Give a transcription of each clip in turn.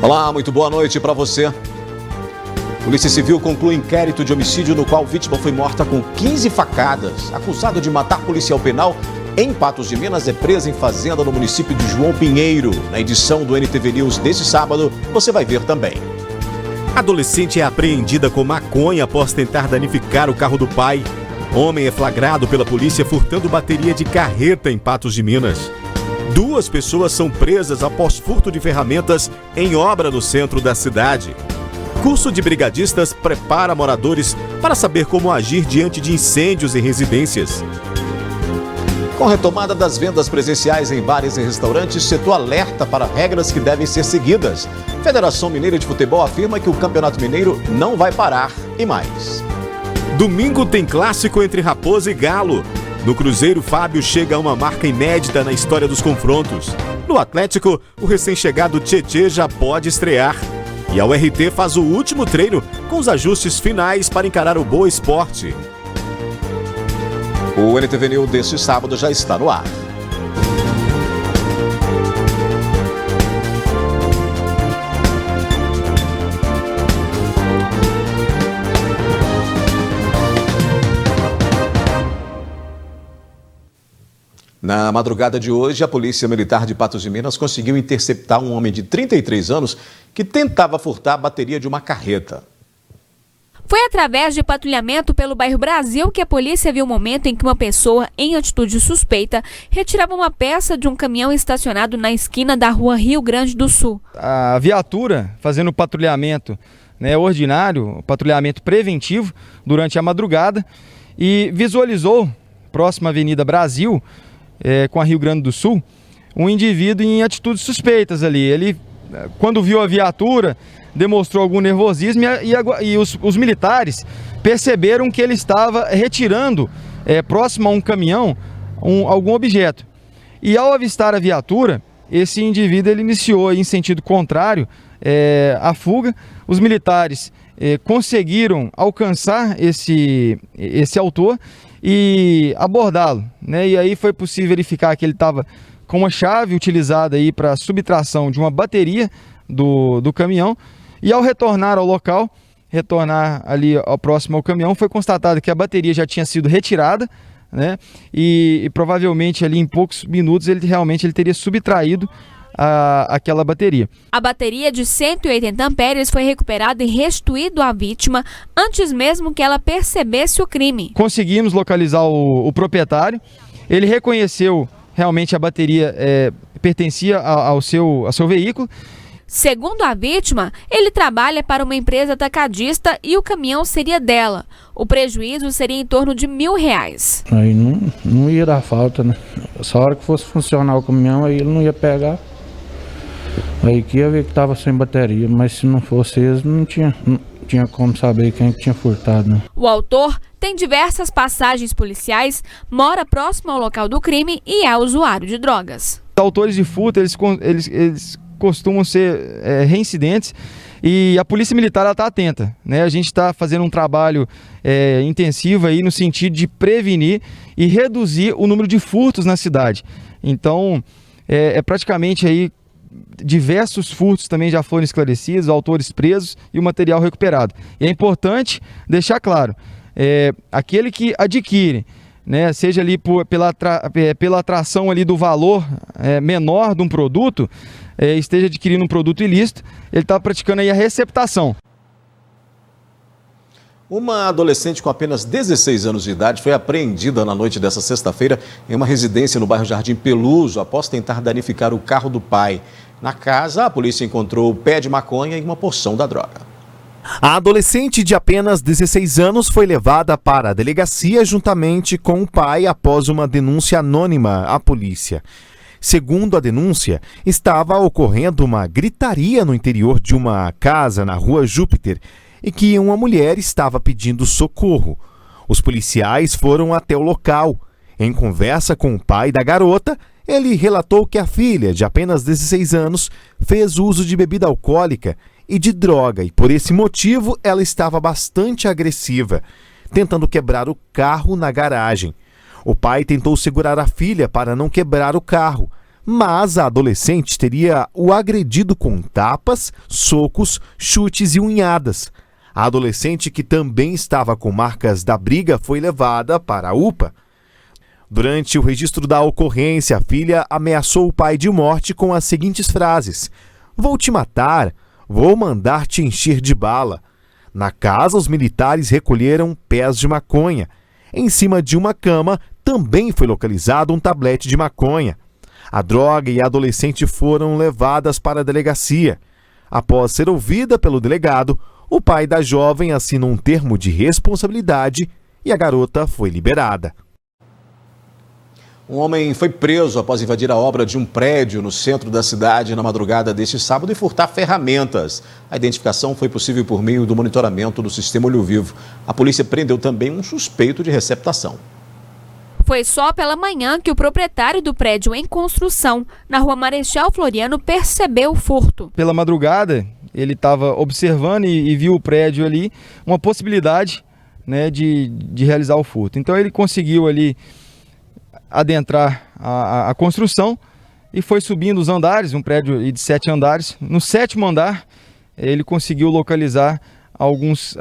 Olá, muito boa noite para você. Polícia Civil conclui inquérito de homicídio no qual vítima foi morta com 15 facadas. Acusado de matar policial penal em Patos de Minas é preso em fazenda no município de João Pinheiro. Na edição do NTV News deste sábado, você vai ver também. Adolescente é apreendida com maconha após tentar danificar o carro do pai. Homem é flagrado pela polícia furtando bateria de carreta em Patos de Minas. 2 pessoas são presas após furto de ferramentas em obra no centro da cidade. Curso de brigadistas prepara moradores para saber como agir diante de incêndios em residências. Com retomada das vendas presenciais em bares e restaurantes, setor alerta para regras que devem ser seguidas. Federação Mineira de Futebol afirma que o Campeonato Mineiro não vai parar e mais. Domingo tem clássico entre Raposa e Galo. No Cruzeiro, Fábio chega a uma marca inédita na história dos confrontos. No Atlético, o recém-chegado Tietê já pode estrear. E a URT faz o último treino com os ajustes finais para encarar o Boa Esporte. O NTV News deste sábado já está no ar. Na madrugada de hoje, a Polícia Militar de Patos de Minas conseguiu interceptar um homem de 33 anos que tentava furtar a bateria de uma carreta. Foi através de patrulhamento pelo bairro Brasil que a polícia viu o momento em que uma pessoa, em atitude suspeita, retirava uma peça de um caminhão estacionado na esquina da rua Rio Grande do Sul. A viatura fazendo patrulhamento ordinário, patrulhamento preventivo durante a madrugada e visualizou, próximo à Avenida Brasil, com a Rio Grande do Sul, um indivíduo em atitudes suspeitas ali. Ele, quando viu a viatura, demonstrou algum nervosismo e os militares perceberam que ele estava retirando, próximo a um caminhão, algum objeto. E ao avistar a viatura, esse indivíduo ele iniciou em sentido contrário a fuga. Os militares conseguiram alcançar esse autor e abordá-lo, E aí foi possível verificar que ele estava com uma chave utilizada aí para subtração de uma bateria do caminhão. E ao retornar ao local, ali próximo ao caminhão, foi constatado que a bateria já tinha sido retirada, E provavelmente ali em poucos minutos ele teria subtraído aquela bateria. A bateria de 180 amperes foi recuperada e restituída à vítima antes mesmo que ela percebesse o crime. Conseguimos localizar o proprietário. Ele reconheceu realmente a bateria pertencia ao seu veículo. Segundo a vítima, ele trabalha para uma empresa atacadista e o caminhão seria dela. O prejuízo seria em torno de R$1.000. Aí não ia dar falta, Essa hora que fosse funcionar o caminhão, aí ele não ia pegar. Aí que ia ver que estava sem bateria, mas se não fosse eles, não tinha como saber quem tinha furtado, O autor tem diversas passagens policiais, mora próximo ao local do crime e é usuário de drogas. Os autores de furto, eles costumam ser reincidentes e a Polícia Militar está atenta, A gente está fazendo um trabalho intensivo aí no sentido de prevenir e reduzir o número de furtos na cidade. Então, praticamente aí diversos furtos também já foram esclarecidos, autores presos e o material recuperado. E é importante deixar claro, aquele que adquire, seja ali pela atração ali do valor menor de um produto, esteja adquirindo um produto ilícito, ele está praticando aí a receptação. Uma adolescente com apenas 16 anos de idade foi apreendida na noite dessa sexta-feira em uma residência no bairro Jardim Peluso após tentar danificar o carro do pai. Na casa, a polícia encontrou pé de maconha e uma porção da droga. A adolescente de apenas 16 anos foi levada para a delegacia juntamente com o pai após uma denúncia anônima à polícia. Segundo a denúncia, estava ocorrendo uma gritaria no interior de uma casa na rua Júpiter e que uma mulher estava pedindo socorro. Os policiais foram até o local. Em conversa com o pai da garota, ele relatou que a filha, de apenas 16 anos, fez uso de bebida alcoólica e de droga e, por esse motivo, ela estava bastante agressiva, tentando quebrar o carro na garagem. O pai tentou segurar a filha para não quebrar o carro, mas a adolescente teria o agredido com tapas, socos, chutes e unhadas. A adolescente, que também estava com marcas da briga, foi levada para a UPA. Durante o registro da ocorrência, a filha ameaçou o pai de morte com as seguintes frases: "Vou te matar, vou mandar te encher de bala." Na casa, os militares recolheram pés de maconha. Em cima de uma cama, também foi localizado um tablete de maconha. A droga e a adolescente foram levadas para a delegacia. Após ser ouvida pelo delegado, o pai da jovem assina um termo de responsabilidade e a garota foi liberada. Um homem foi preso após invadir a obra de um prédio no centro da cidade na madrugada deste sábado e furtar ferramentas. A identificação foi possível por meio do monitoramento do sistema Olho Vivo. A polícia prendeu também um suspeito de receptação. Foi só pela manhã que o proprietário do prédio em construção, na rua Marechal Floriano, percebeu o furto. Pela madrugada, ele estava observando e viu o prédio ali, uma possibilidade, né, de realizar o furto. Então ele conseguiu ali adentrar a construção e foi subindo os andares, um prédio de 7 andares. No 7º andar, ele conseguiu localizar alguns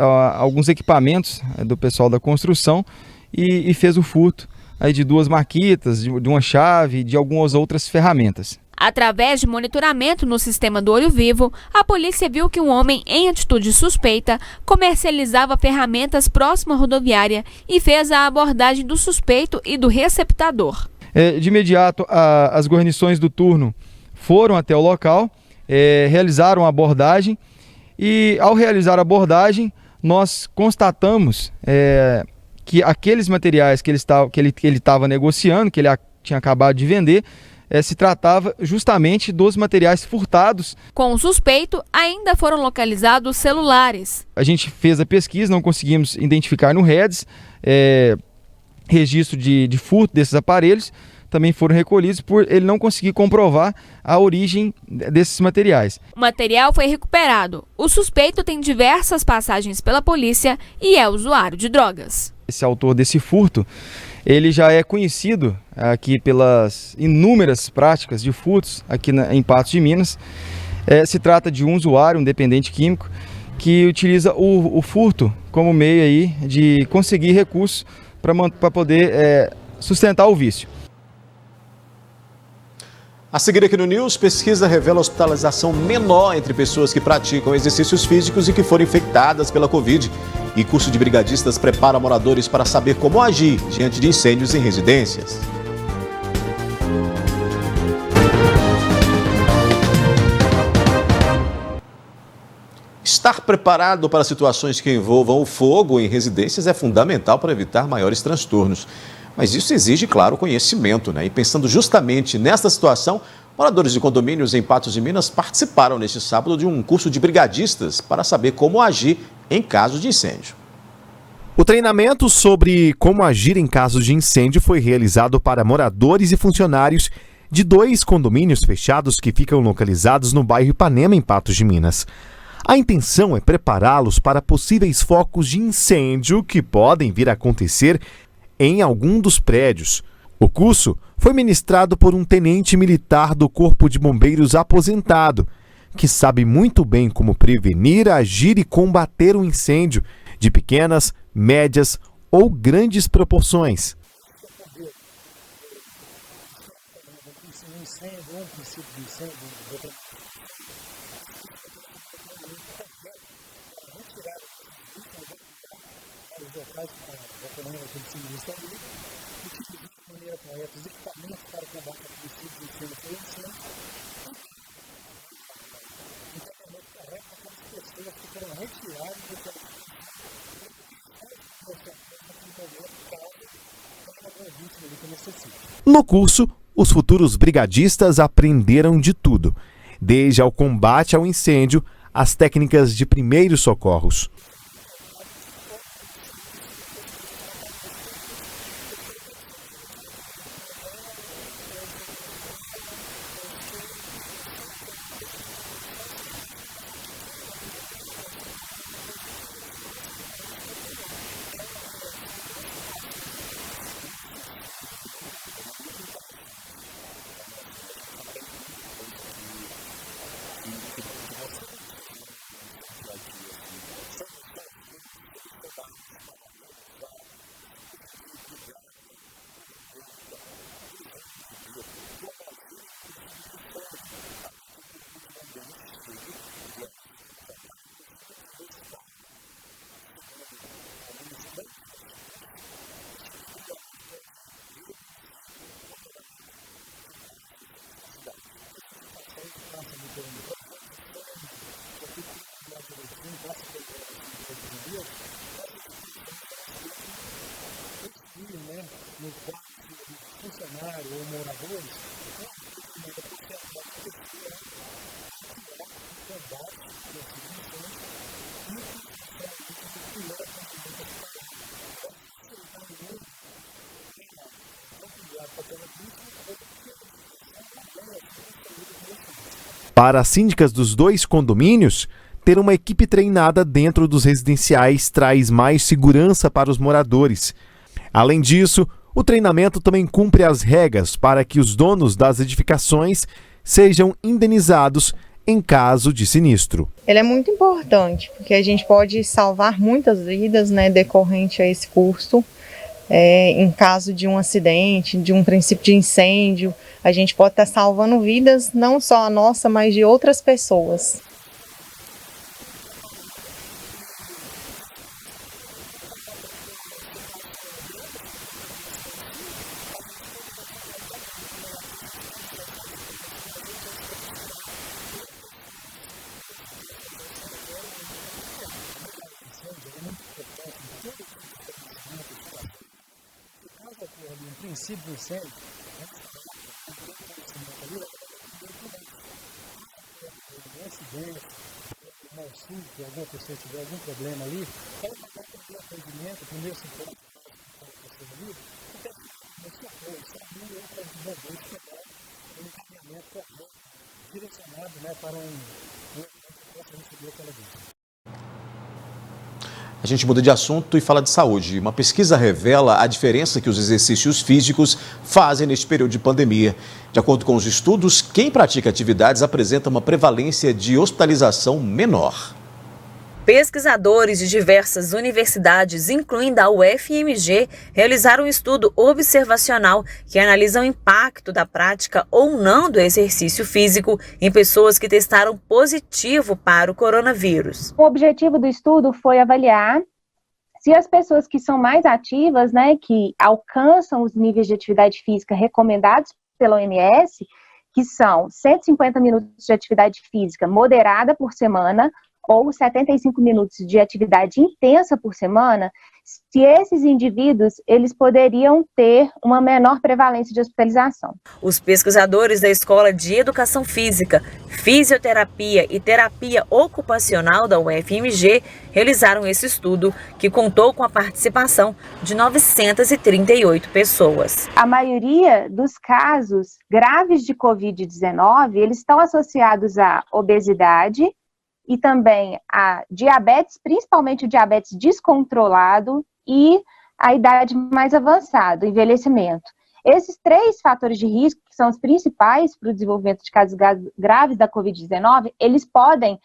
equipamentos do pessoal da construção e fez o furto aí de 2 marquitas, de uma chave, de algumas outras ferramentas. Através de monitoramento no sistema do Olho Vivo, a polícia viu que um homem em atitude suspeita comercializava ferramentas próximo à rodoviária e fez a abordagem do suspeito e do receptador. De imediato, as guarnições do turno foram até o local, realizaram a abordagem e, ao realizar a abordagem, nós constatamos que aqueles materiais que ele estava negociando, que ele tinha acabado de vender, se tratava justamente dos materiais furtados. Com o suspeito, ainda foram localizados celulares. A gente fez a pesquisa, não conseguimos identificar no REDS registro de furto desses aparelhos, também foram recolhidos por ele não conseguir comprovar a origem desses materiais. O material foi recuperado. O suspeito tem diversas passagens pela polícia e é usuário de drogas. Esse autor desse furto, ele já é conhecido aqui pelas inúmeras práticas de furtos aqui em Patos de Minas. Se trata de um usuário, um dependente químico, que utiliza o furto como meio aí de conseguir recursos para poder sustentar o vício. A seguir aqui no News, pesquisa revela hospitalização menor entre pessoas que praticam exercícios físicos e que foram infectadas pela Covid. E curso de brigadistas prepara moradores para saber como agir diante de incêndios em residências. Estar preparado para situações que envolvam o fogo em residências é fundamental para evitar maiores transtornos. Mas isso exige, claro, conhecimento, né? E pensando justamente nesta situação, moradores de condomínios em Patos de Minas participaram neste sábado de um curso de brigadistas para saber como agir em caso de incêndio. O treinamento sobre como agir em casos de incêndio foi realizado para moradores e funcionários de 2 condomínios fechados que ficam localizados no bairro Ipanema, em Patos de Minas. A intenção é prepará-los para possíveis focos de incêndio que podem vir a acontecer em algum dos prédios. O curso foi ministrado por um tenente militar do Corpo de Bombeiros aposentado, que sabe muito bem como prevenir, agir e combater um incêndio de pequenas, médias ou grandes proporções. No curso, os futuros brigadistas aprenderam de tudo, desde ao combate ao incêndio, às técnicas de primeiros socorros. Para as síndicas dos 2 condomínios, ter uma equipe treinada dentro dos residenciais traz mais segurança para os moradores. Além disso, o treinamento também cumpre as regras para que os donos das edificações sejam indenizados em caso de sinistro. Ele é muito importante, porque a gente pode salvar muitas vidas, né, decorrente a esse curso. Em caso de um acidente, de um princípio de incêndio, a gente pode estar salvando vidas, não só a nossa, mas de outras pessoas. princípio do incêndio, um acidente, um mau surto, alguma pessoa tiver algum problema ali, pode passar pelo atendimento, primeiro socorro ali, porque o socorro, sabendo outras bombeiros chegar um encaminhamento direcionado, né, para um que possa receber aquela vida. A gente muda de assunto e fala de saúde. Uma pesquisa revela a diferença que os exercícios físicos fazem neste período de pandemia. De acordo com os estudos, quem pratica atividades apresenta uma prevalência de hospitalização menor. Pesquisadores de diversas universidades, incluindo a UFMG, realizaram um estudo observacional que analisa o impacto da prática ou não do exercício físico em pessoas que testaram positivo para o coronavírus. O objetivo do estudo foi avaliar se as pessoas que são mais ativas, né, que alcançam os níveis de atividade física recomendados pela OMS, que são 150 minutos de atividade física moderada por semana, ou 75 minutos de atividade intensa por semana, se esses indivíduos eles poderiam ter uma menor prevalência de hospitalização. Os pesquisadores da Escola de Educação Física, Fisioterapia e Terapia Ocupacional da UFMG realizaram esse estudo, que contou com a participação de 938 pessoas. A maioria dos casos graves de Covid-19, eles estão associados à obesidade, e também a diabetes, principalmente o diabetes descontrolado e a idade mais avançada, o envelhecimento. Esses 3 fatores de risco, que são os principais para o desenvolvimento de casos graves da Covid-19, eles podem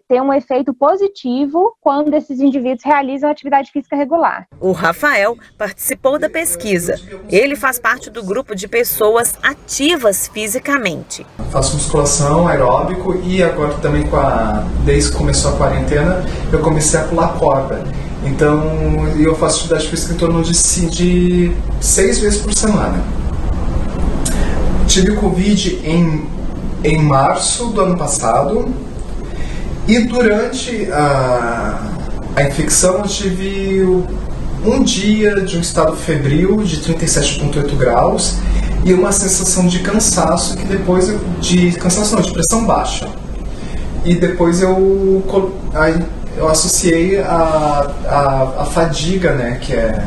ter um efeito positivo quando esses indivíduos realizam atividade física regular. O Rafael participou da pesquisa. Ele faz parte do grupo de pessoas ativas fisicamente. Faço musculação, aeróbico e agora também desde que começou a quarentena, eu comecei a pular corda. Então, eu faço atividade física em torno de 6 vezes por semana. Tive Covid em março do ano passado e durante a infecção eu tive um dia de um estado febril de 37,8 graus e uma sensação de cansaço de pressão baixa. E depois eu associei a fadiga, né, que é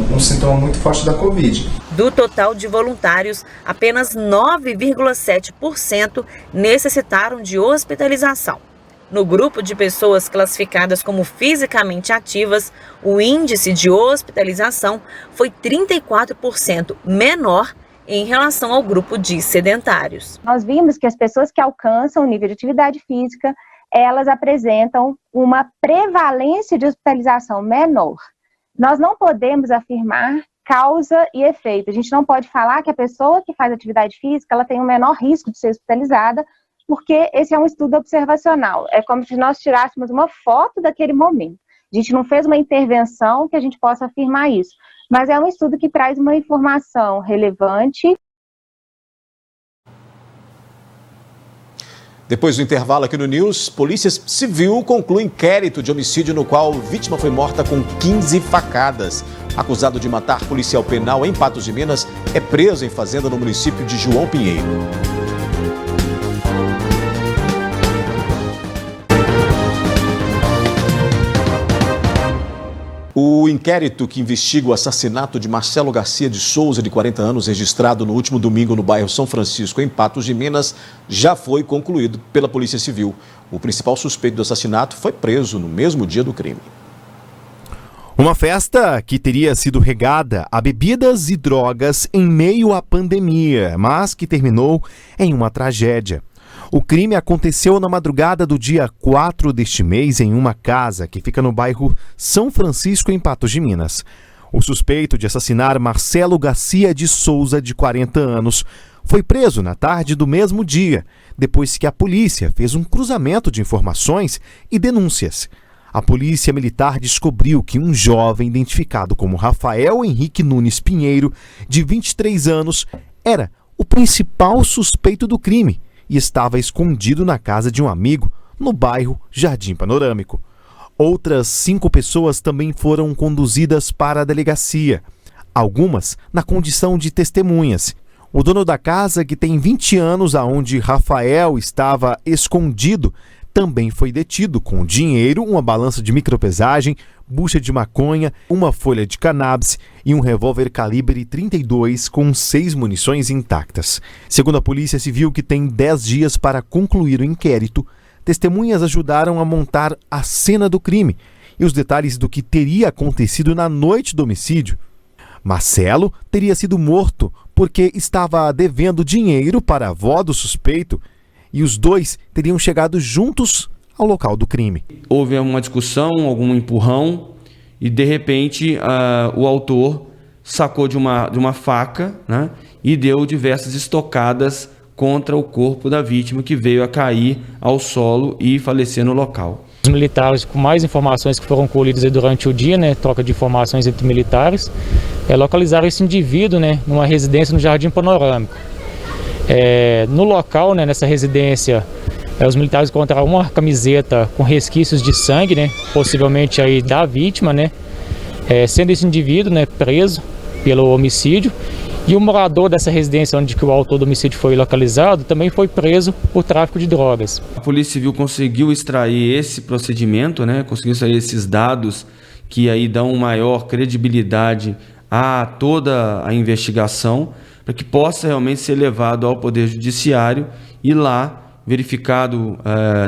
um sintoma muito forte da Covid. Do total de voluntários, apenas 9,7% necessitaram de hospitalização. No grupo de pessoas classificadas como fisicamente ativas, o índice de hospitalização foi 34% menor em relação ao grupo de sedentários. Nós vimos que as pessoas que alcançam o nível de atividade física, elas apresentam uma prevalência de hospitalização menor. Nós não podemos afirmar causa e efeito. A gente não pode falar que a pessoa que faz atividade física ela tem um menor risco de ser hospitalizada, porque esse é um estudo observacional. É como se nós tirássemos uma foto daquele momento. A gente não fez uma intervenção que a gente possa afirmar isso, mas é um estudo que traz uma informação relevante. Depois do intervalo aqui no News, Polícia Civil conclui inquérito de homicídio no qual a vítima foi morta com 15 facadas. acusado de matar policial penal em Patos de Minas, é preso em fazenda no município de João Pinheiro. O inquérito que investiga o assassinato de Marcelo Garcia de Souza, de 40 anos, registrado no último domingo no bairro São Francisco, em Patos de Minas, já foi concluído pela Polícia Civil. O principal suspeito do assassinato foi preso no mesmo dia do crime. Uma festa que teria sido regada a bebidas e drogas em meio à pandemia, mas que terminou em uma tragédia. O crime aconteceu na madrugada do dia 4 deste mês em uma casa que fica no bairro São Francisco, em Patos de Minas. O suspeito de assassinar Marcelo Garcia de Souza, de 40 anos, foi preso na tarde do mesmo dia, depois que a polícia fez um cruzamento de informações e denúncias. A polícia militar descobriu que um jovem identificado como Rafael Henrique Nunes Pinheiro, de 23 anos, era o principal suspeito do crime e estava escondido na casa de um amigo no bairro Jardim Panorâmico. Outras 5 pessoas também foram conduzidas para a delegacia, algumas na condição de testemunhas. O dono da casa, que tem 20 anos, aonde Rafael estava escondido, também foi detido com dinheiro, uma balança de micropesagem, bucha de maconha, uma folha de cannabis e um revólver calibre 32 com 6 munições intactas. Segundo a Polícia Civil, que tem 10 dias para concluir o inquérito, testemunhas ajudaram a montar a cena do crime e os detalhes do que teria acontecido na noite do homicídio. Marcelo teria sido morto porque estava devendo dinheiro para a avó do suspeito e os dois teriam chegado juntos ao local do crime. Houve uma discussão, algum empurrão e de repente o autor sacou de uma faca, né, e deu diversas estocadas contra o corpo da vítima, que veio a cair ao solo e falecer no local. Os militares, com mais informações que foram colhidas durante o dia, né, troca de informações entre militares, localizaram esse indivíduo, né, numa residência no Jardim Panorâmico. No local, né, nessa residência, os militares encontraram uma camiseta com resquícios de sangue, né, possivelmente aí da vítima, né, sendo esse indivíduo, né, preso pelo homicídio. E o morador dessa residência onde que o autor do homicídio foi localizado também foi preso por tráfico de drogas. A Polícia Civil conseguiu extrair esse procedimento, né, conseguiu extrair esses dados que aí dão maior credibilidade a toda a investigação, para que possa realmente ser levado ao Poder Judiciário e lá, verificado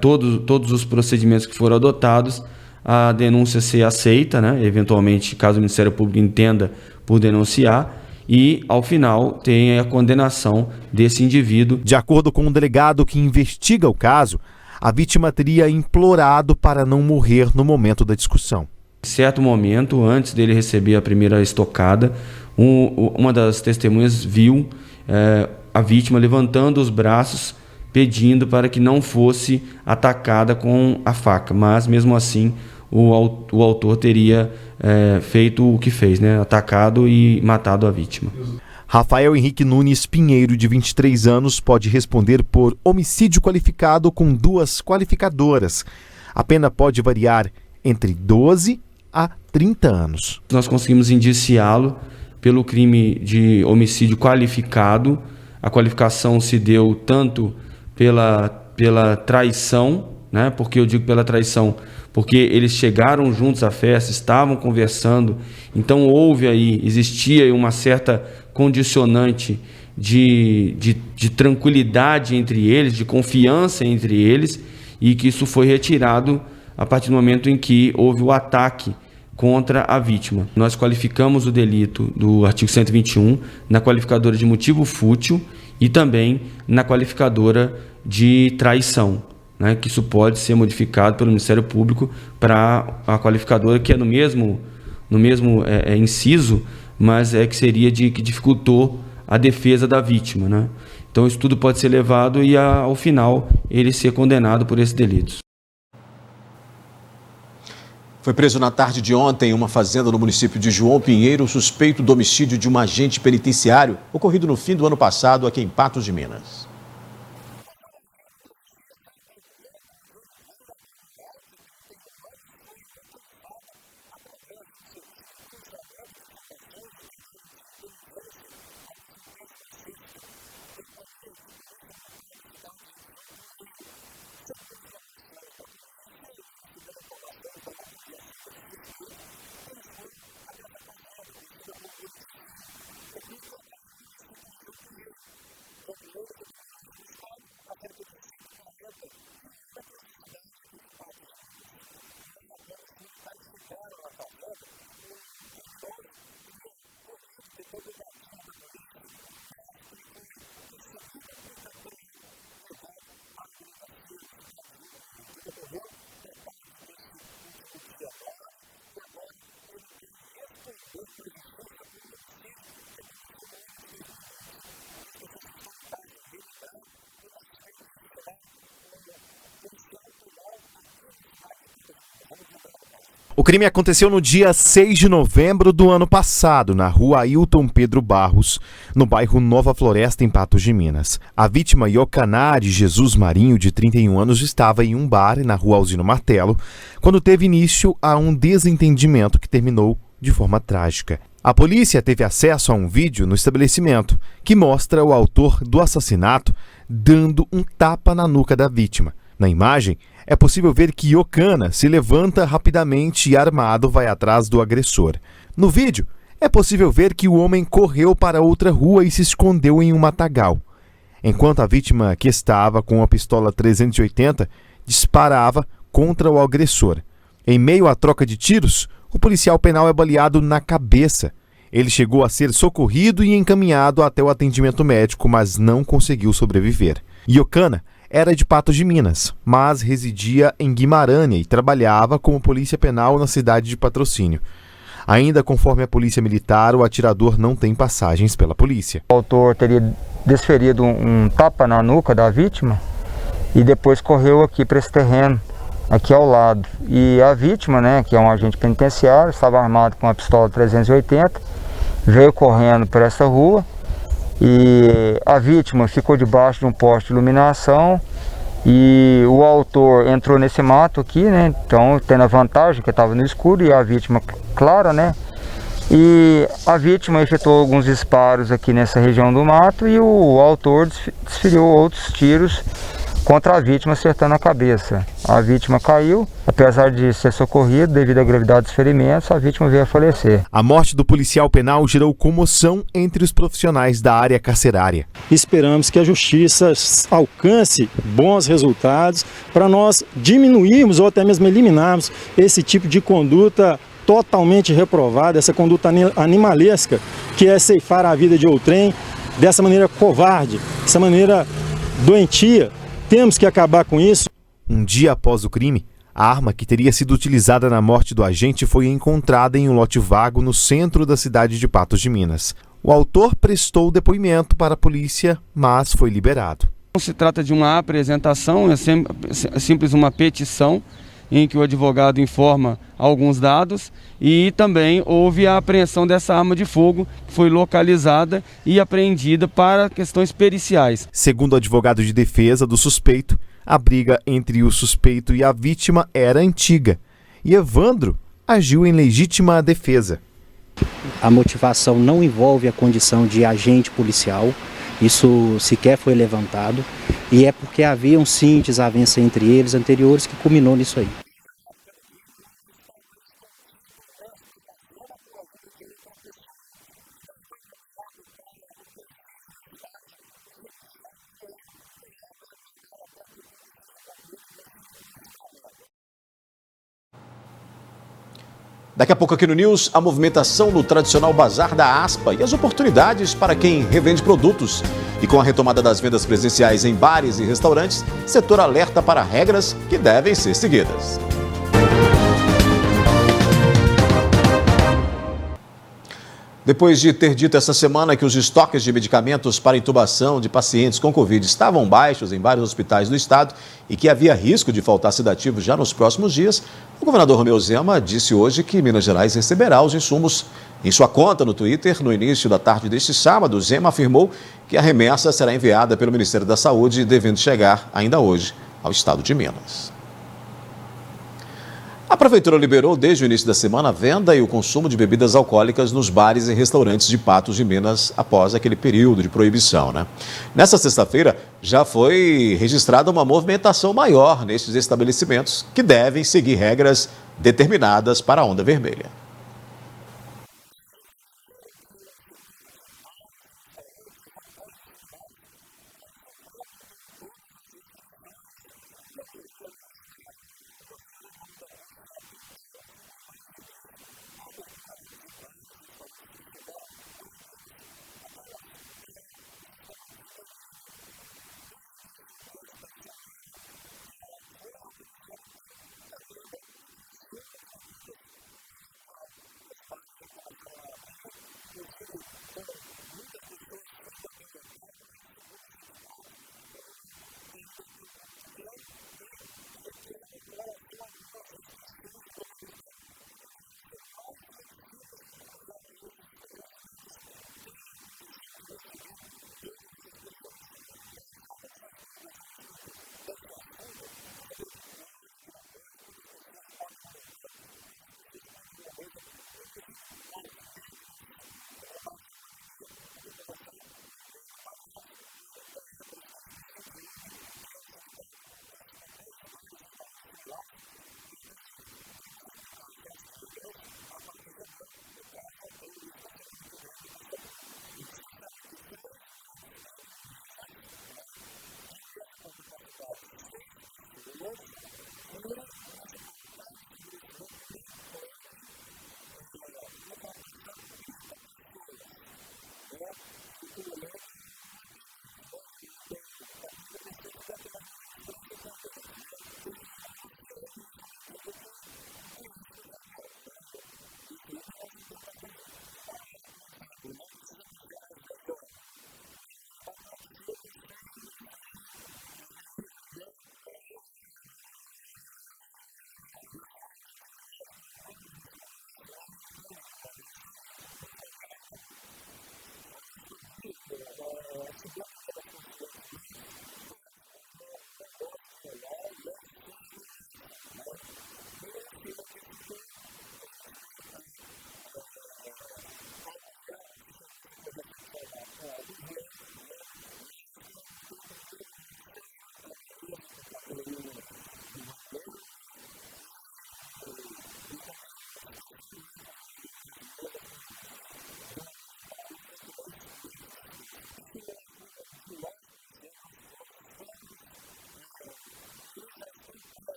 todos os procedimentos que foram adotados, a denúncia ser aceita, né, eventualmente, caso o Ministério Público entenda por denunciar, e, ao final, tem a condenação desse indivíduo. De acordo com o delegado que investiga o caso, a vítima teria implorado para não morrer no momento da discussão. Em certo momento, antes dele receber a primeira estocada, uma das testemunhas viu a vítima levantando os braços, pedindo para que não fosse atacada com a faca, mas, mesmo assim, o autor teria feito o que fez, né? Atacado e matado a vítima. Rafael Henrique Nunes Pinheiro, de 23 anos, pode responder por homicídio qualificado com 2 qualificadoras. A pena pode variar entre 12 a 30 anos. Nós conseguimos indiciá-lo pelo crime de homicídio qualificado. A qualificação se deu tanto pela traição, né? Porque eu digo pela traição, porque eles chegaram juntos à festa, estavam conversando, então existia uma certa condicionante de tranquilidade entre eles, de confiança entre eles, e que isso foi retirado a partir do momento em que houve o ataque contra a vítima. Nós qualificamos o delito do artigo 121 na qualificadora de motivo fútil e também na qualificadora de traição, né, que isso pode ser modificado pelo Ministério Público para a qualificadora que é no mesmo inciso, mas que seria que dificultou a defesa da vítima, né? Então isso tudo pode ser levado e ao final ele ser condenado por esses delitos. Foi preso na tarde de ontem em uma fazenda no município de João Pinheiro, suspeito do homicídio de um agente penitenciário ocorrido no fim do ano passado aqui em Patos de Minas. crime aconteceu no dia 6 de novembro do ano passado, na rua Ailton Pedro Barros, no bairro Nova Floresta, em Patos de Minas. A vítima, Iocaná de Jesus Marinho, de 31 anos, estava em um bar na rua Alzino Martelo, quando teve início a um desentendimento que terminou de forma trágica. A polícia teve acesso a um vídeo no estabelecimento que mostra o autor do assassinato dando um tapa na nuca da vítima. Na imagem, é possível ver que Iocaná se levanta rapidamente e, armado, vai atrás do agressor. No vídeo, é possível ver que o homem correu para outra rua e se escondeu em um matagal, enquanto a vítima, que estava com a pistola 380, disparava contra o agressor. Em meio à troca de tiros, o policial penal é baleado na cabeça. Ele chegou a ser socorrido e encaminhado até o atendimento médico, mas não conseguiu sobreviver. Iocaná era de Patos de Minas, mas residia em Guimarães e trabalhava como polícia penal na cidade de Patrocínio. Ainda conforme a polícia militar, o atirador não tem passagens pela polícia. O autor teria desferido um tapa na nuca da vítima e depois correu aqui para esse terreno, aqui ao lado. E a vítima, que é um agente penitenciário, estava armado com uma pistola 380, veio correndo para essa rua. E a vítima ficou debaixo de um poste de iluminação e o autor entrou nesse mato aqui, então tendo a vantagem que estava no escuro e a vítima clara, e a vítima efetuou alguns disparos aqui nessa região do mato e o autor desferiu outros tiros contra a vítima, acertando a cabeça. A vítima caiu, apesar de ser socorrido devido à gravidade dos ferimentos, a vítima veio a falecer. A morte do policial penal gerou comoção entre os profissionais da área carcerária. Esperamos que a justiça alcance bons resultados para nós diminuirmos ou até mesmo eliminarmos esse tipo de conduta totalmente reprovada, essa conduta animalesca, que é ceifar a vida de outrem dessa maneira covarde, dessa maneira doentia. Temos que acabar com isso. Um dia após o crime, a arma que teria sido utilizada na morte do agente foi encontrada em um lote vago no centro da cidade de Patos de Minas. O autor prestou depoimento para a polícia, mas foi liberado. Não se trata de uma apresentação, é simples uma petição em que o advogado informa alguns dados e também houve a apreensão dessa arma de fogo que foi localizada e apreendida para questões periciais. Segundo o advogado de defesa do suspeito, a briga entre o suspeito e a vítima era antiga e Evandro agiu em legítima defesa. A motivação não envolve a condição de agente policial, isso sequer foi levantado, e é porque haviam sim desavenças entre eles anteriores que culminou nisso aí. Daqui a pouco aqui no News, a movimentação no tradicional bazar da Aspa e as oportunidades para quem revende produtos. E com a retomada das vendas presenciais em bares e restaurantes, o setor alerta para regras que devem ser seguidas. Depois de ter dito essa semana que os estoques de medicamentos para intubação de pacientes com Covid estavam baixos em vários hospitais do estado e que havia risco de faltar sedativo já nos próximos dias, o governador Romeu Zema disse hoje que Minas Gerais receberá os insumos. Em sua conta no Twitter, no início da tarde deste sábado, Zema afirmou que a remessa será enviada pelo Ministério da Saúde, devendo chegar ainda hoje ao estado de Minas. A Prefeitura liberou desde o início da semana a venda e o consumo de bebidas alcoólicas nos bares e restaurantes de Patos de Minas após aquele período de proibição, Nessa sexta-feira já foi registrada uma movimentação maior nesses estabelecimentos que devem seguir regras determinadas para a onda vermelha.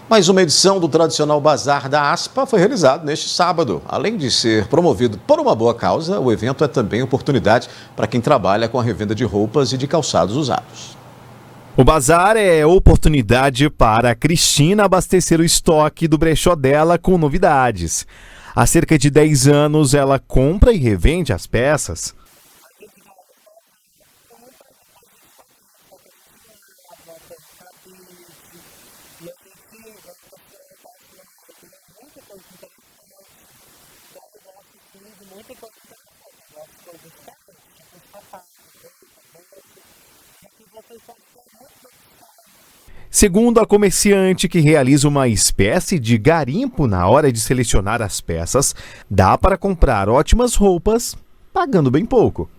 Mais uma edição do tradicional Bazar da Aspa foi realizado neste sábado. Além de ser promovido por uma boa causa, o evento é também oportunidade para quem trabalha com a revenda de roupas e de calçados usados. O bazar é oportunidade para a Cristina abastecer o estoque do brechó dela com novidades. Há cerca de 10 anos ela compra e revende as peças. Segundo a comerciante, que realiza uma espécie de garimpo na hora de selecionar as peças, dá para comprar ótimas roupas pagando bem pouco.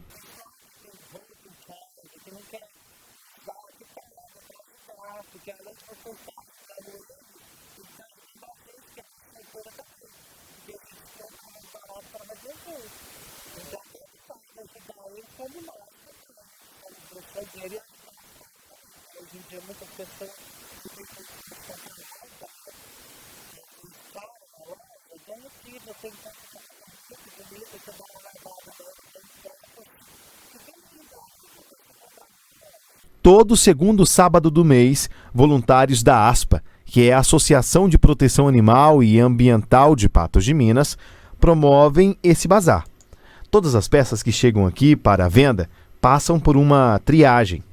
Todo segundo sábado do mês, voluntários da ASPA, que é a Associação de Proteção Animal e Ambiental de Patos de Minas, promovem esse bazar. Todas as peças que chegam aqui para a venda passam por uma triagem.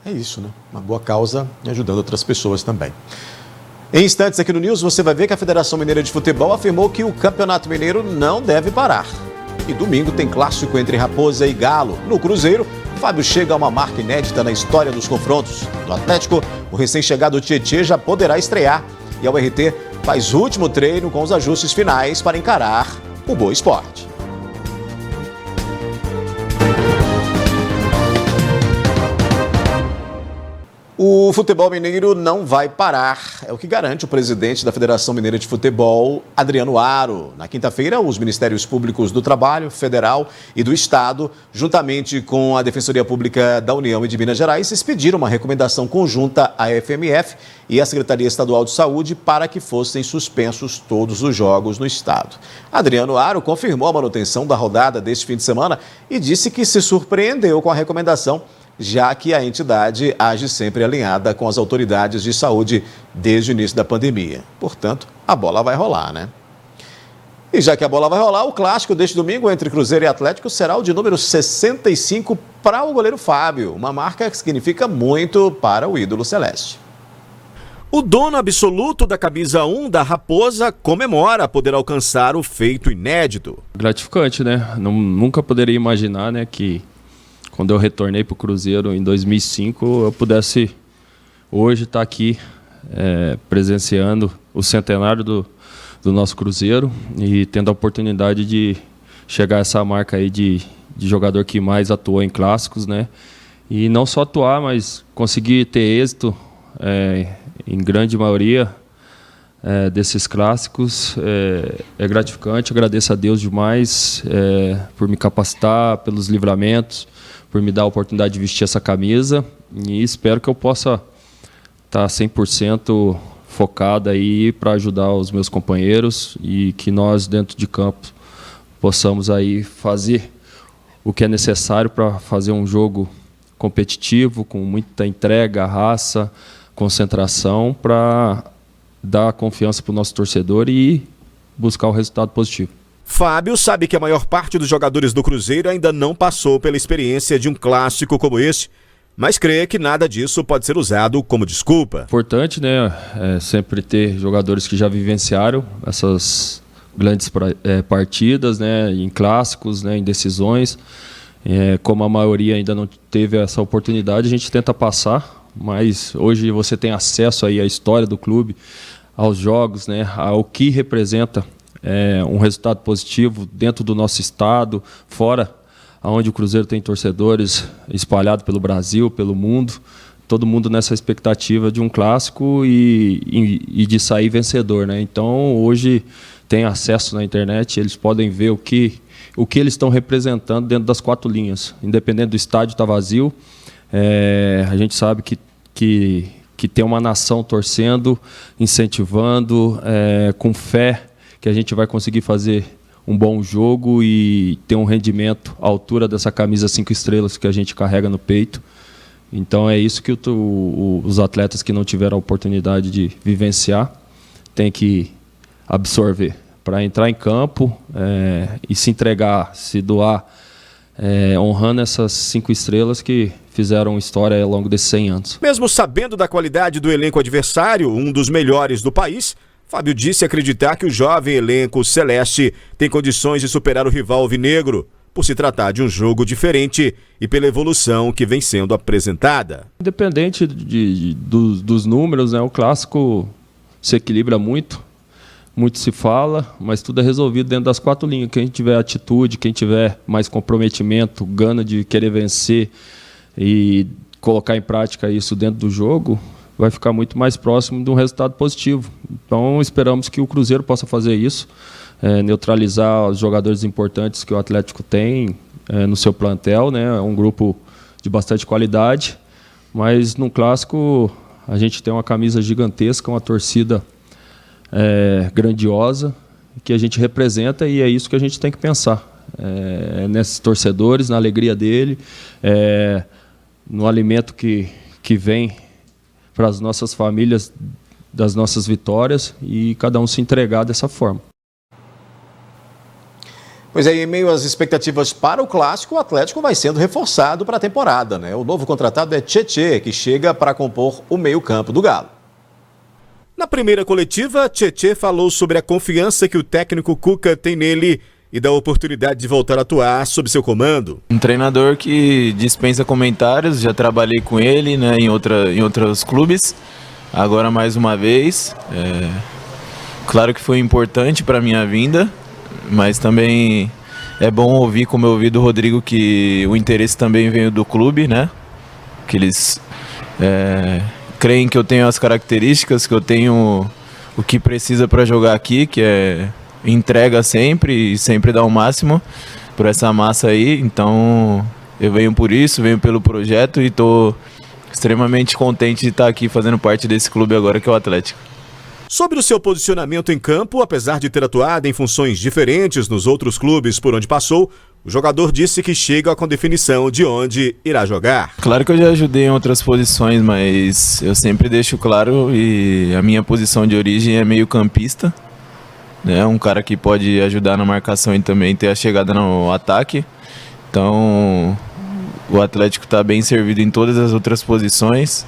É isso, né? Uma boa causa e ajudando outras pessoas também. Em instantes aqui no News, você vai ver que a Federação Mineira de Futebol afirmou que o Campeonato Mineiro não deve parar. E domingo tem clássico entre Raposa e Galo. No Cruzeiro, Fábio chega a uma marca inédita na história dos confrontos. No Atlético, o recém-chegado Tietê já poderá estrear. E a URT faz o último treino com os ajustes finais para encarar o Boa Esporte. O futebol mineiro não vai parar, é o que garante o presidente da Federação Mineira de Futebol, Adriano Aro. Na quinta-feira, os Ministérios Públicos do Trabalho, Federal e do Estado, juntamente com a Defensoria Pública da União e de Minas Gerais, expediram uma recomendação conjunta à FMF e à Secretaria Estadual de Saúde para que fossem suspensos todos os jogos no estado. Adriano Aro confirmou a manutenção da rodada deste fim de semana e disse que se surpreendeu com a recomendação, já que a entidade age sempre alinhada com as autoridades de saúde desde o início da pandemia. Portanto, a bola vai rolar, né? E já que a bola vai rolar, o clássico deste domingo entre Cruzeiro e Atlético será o de número 65 para o goleiro Fábio, uma marca que significa muito para o ídolo celeste. O dono absoluto da camisa 1 da Raposa comemora poder alcançar o feito inédito. Gratificante, né? Nunca poderia imaginar, né, que quando eu retornei para o Cruzeiro em 2005, eu pudesse hoje estar aqui presenciando o centenário do nosso Cruzeiro e tendo a oportunidade de chegar a essa marca aí de jogador que mais atuou em clássicos, né? E não só atuar, mas conseguir ter êxito em grande maioria desses clássicos é gratificante. Agradeço a Deus demais por me capacitar, pelos livramentos, por me dar a oportunidade de vestir essa camisa, e espero que eu possa estar 100% focado aí para ajudar os meus companheiros e que nós dentro de campo possamos aí fazer o que é necessário para fazer um jogo competitivo, com muita entrega, raça, concentração para dar confiança para o nosso torcedor e buscar o resultado positivo. Fábio sabe que a maior parte dos jogadores do Cruzeiro ainda não passou pela experiência de um clássico como este, mas crê que nada disso pode ser usado como desculpa. Importante, né, sempre ter jogadores que já vivenciaram essas grandes partidas, né, em clássicos, né, em decisões. Como a maioria ainda não teve essa oportunidade, a gente tenta passar, mas hoje você tem acesso aí à história do clube, aos jogos, né, ao que representa um resultado positivo dentro do nosso estado, fora onde o Cruzeiro tem torcedores espalhados pelo Brasil, pelo mundo, todo mundo nessa expectativa de um clássico e de sair vencedor, né? Então hoje tem acesso na internet, eles podem ver o que eles estão representando dentro das 4 linhas, independente do estádio estar vazio. A gente sabe que tem uma nação torcendo, incentivando, com fé que a gente vai conseguir fazer um bom jogo e ter um rendimento à altura dessa camisa 5 estrelas que a gente carrega no peito. Então é isso que os atletas que não tiveram a oportunidade de vivenciar têm que absorver para entrar em campo e se entregar, se doar, honrando essas 5 estrelas que fizeram história ao longo desses 100 anos. Mesmo sabendo da qualidade do elenco adversário, um dos melhores do país, Fábio disse acreditar que o jovem elenco celeste tem condições de superar o rival alvinegro, por se tratar de um jogo diferente e pela evolução que vem sendo apresentada. Independente dos números, né, o clássico se equilibra muito se fala, mas tudo é resolvido dentro das 4 linhas. Quem tiver atitude, quem tiver mais comprometimento, gana de querer vencer e colocar em prática isso dentro do jogo, vai ficar muito mais próximo de um resultado positivo. Então esperamos que o Cruzeiro possa fazer isso, neutralizar os jogadores importantes que o Atlético tem no seu plantel, né? É um grupo de bastante qualidade, mas no clássico a gente tem uma camisa gigantesca, uma torcida grandiosa, que a gente representa, e é isso que a gente tem que pensar. Nesses torcedores, na alegria dele, no alimento que vem para as nossas famílias, das nossas vitórias, e cada um se entregar dessa forma. Pois é, em meio às expectativas para o clássico, o Atlético vai sendo reforçado para a temporada, né? O novo contratado é Tietê, que chega para compor o meio-campo do Galo. Na primeira coletiva, Tietê falou sobre a confiança que o técnico Cuca tem nele e da oportunidade de voltar a atuar sob seu comando. Um treinador que dispensa comentários, já trabalhei com ele, né, em outros clubes, agora mais uma vez. Claro que foi importante para a minha vinda, mas também é bom ouvir, como eu ouvi do Rodrigo, que o interesse também veio do clube, né? Que eles creem que eu tenho as características, que eu tenho o que precisa para jogar aqui, que é entrega sempre e sempre dá o máximo por essa massa aí. Então eu venho por isso, venho pelo projeto e estou extremamente contente de estar aqui fazendo parte desse clube agora, que é o Atlético. Sobre o seu posicionamento em campo, apesar de ter atuado em funções diferentes nos outros clubes por onde passou, o jogador disse que chega com definição de onde irá jogar. Claro que eu já ajudei em outras posições, mas eu sempre deixo claro, e a minha posição de origem é meio-campista, né? Um cara que pode ajudar na marcação e também ter a chegada no ataque. Então o Atlético está bem servido em todas as outras posições.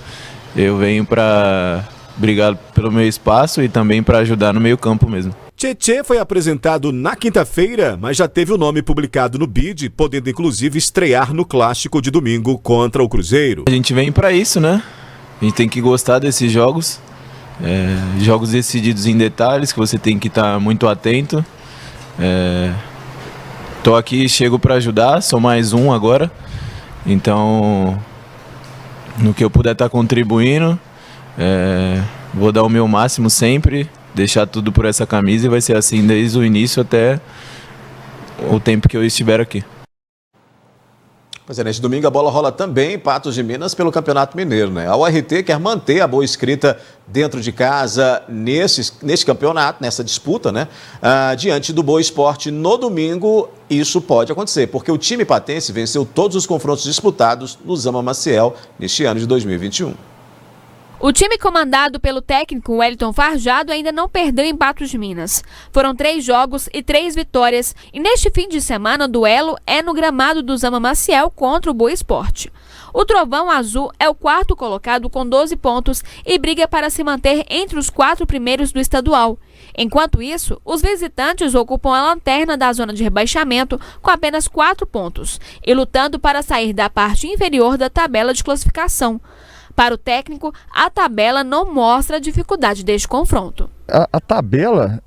Eu venho para brigar pelo meu espaço e também para ajudar no meio campo mesmo. Tietê foi apresentado na quinta-feira, mas já teve o nome publicado no BID, podendo inclusive estrear no clássico de domingo contra o Cruzeiro. A gente vem para isso, né? A gente tem que gostar desses jogos. Jogos decididos em detalhes, que você tem que estar muito atento. Tô aqui, chego para ajudar, sou mais um agora. Então, no que eu puder estar contribuindo, vou dar o meu máximo sempre, deixar tudo por essa camisa, e vai ser assim desde o início até o tempo que eu estiver aqui. Pois é, neste domingo a bola rola também em Patos de Minas pelo Campeonato Mineiro, né? A URT quer manter a boa escrita dentro de casa neste campeonato, nessa disputa, né? Diante do Boa Esporte no domingo, isso pode acontecer, porque o time patense venceu todos os confrontos disputados no Zama Maciel neste ano de 2021. O time comandado pelo técnico Wellington Farjado ainda não perdeu em Patos de Minas. Foram 3 jogos e 3 vitórias, e neste fim de semana o duelo é no gramado do Zama Maciel contra o Boa Esporte. O Trovão Azul é o 4º colocado com 12 pontos e briga para se manter entre os 4 primeiros do estadual. Enquanto isso, os visitantes ocupam a lanterna da zona de rebaixamento com apenas 4 pontos e lutando para sair da parte inferior da tabela de classificação. Para o técnico, a tabela não mostra a dificuldade deste confronto. A tabela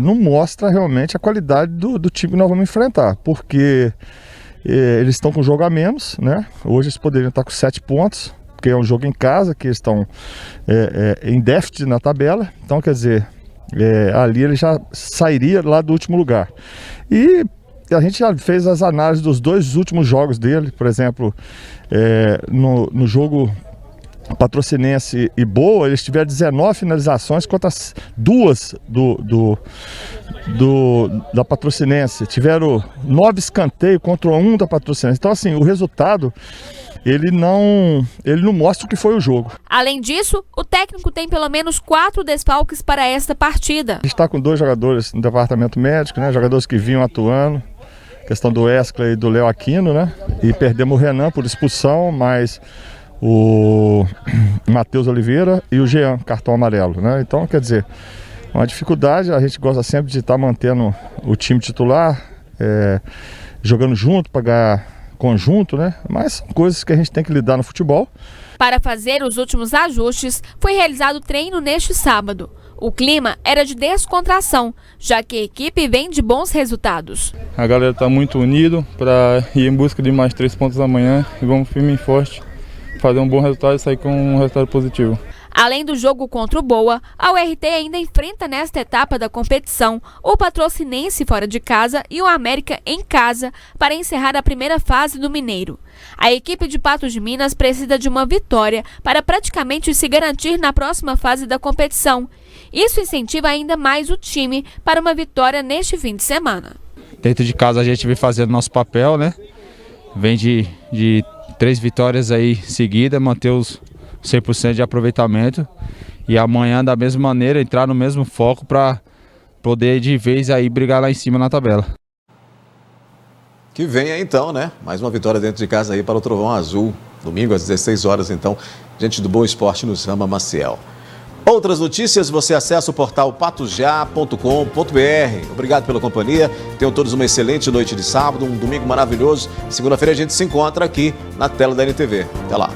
não mostra realmente a qualidade do time que nós vamos enfrentar, porque eles estão com um jogo a menos, né? Hoje eles poderiam estar com 7 pontos, porque é um jogo em casa, que eles estão em déficit na tabela, então quer dizer, ali ele já sairia lá do último lugar. E a gente já fez as análises dos 2 últimos jogos dele, por exemplo, no jogo Patrocinense e Boa, eles tiveram 19 finalizações contra as 2 da Patrocinense. Tiveram 9 escanteios contra 1 da Patrocinense. Então, assim, o resultado, ele não mostra o que foi o jogo. Além disso, o técnico tem pelo menos 4 desfalques para esta partida. A gente está com 2 jogadores no departamento médico, né? Jogadores que vinham atuando. Questão do Wesley e do Léo Aquino, né? E perdemos o Renan por expulsão, mas o Matheus Oliveira e o Jean, cartão amarelo, né? Então, quer dizer, uma dificuldade, a gente gosta sempre de estar mantendo o time titular, jogando junto para ganhar conjunto, né? Mas são coisas que a gente tem que lidar no futebol. Para fazer os últimos ajustes, foi realizado treino neste sábado. O clima era de descontração, já que a equipe vem de bons resultados. A galera está muito unida para ir em busca de mais 3 pontos amanhã e vamos firme e forte, fazer um bom resultado e sair com um resultado positivo. Além do jogo contra o Boa, a URT ainda enfrenta nesta etapa da competição o Patrocinense fora de casa e o América em casa para encerrar a primeira fase do Mineiro. A equipe de Patos de Minas precisa de uma vitória para praticamente se garantir na próxima fase da competição. Isso incentiva ainda mais o time para uma vitória neste fim de semana. Dentro de casa a gente vem fazendo nosso papel, né? Vem de 3 vitórias aí seguidas, manter os 100% de aproveitamento e amanhã da mesma maneira entrar no mesmo foco para poder de vez aí brigar lá em cima na tabela. Que venha então, né? Mais uma vitória dentro de casa aí para o Trovão Azul. Domingo às 16 horas então, diante do Boa Esporte no Zama Maciel. Outras notícias você acessa o portal patosjá.com.br. Obrigado pela companhia. Tenham todos uma excelente noite de sábado, um domingo maravilhoso. Segunda-feira a gente se encontra aqui na tela da NTV. Até lá.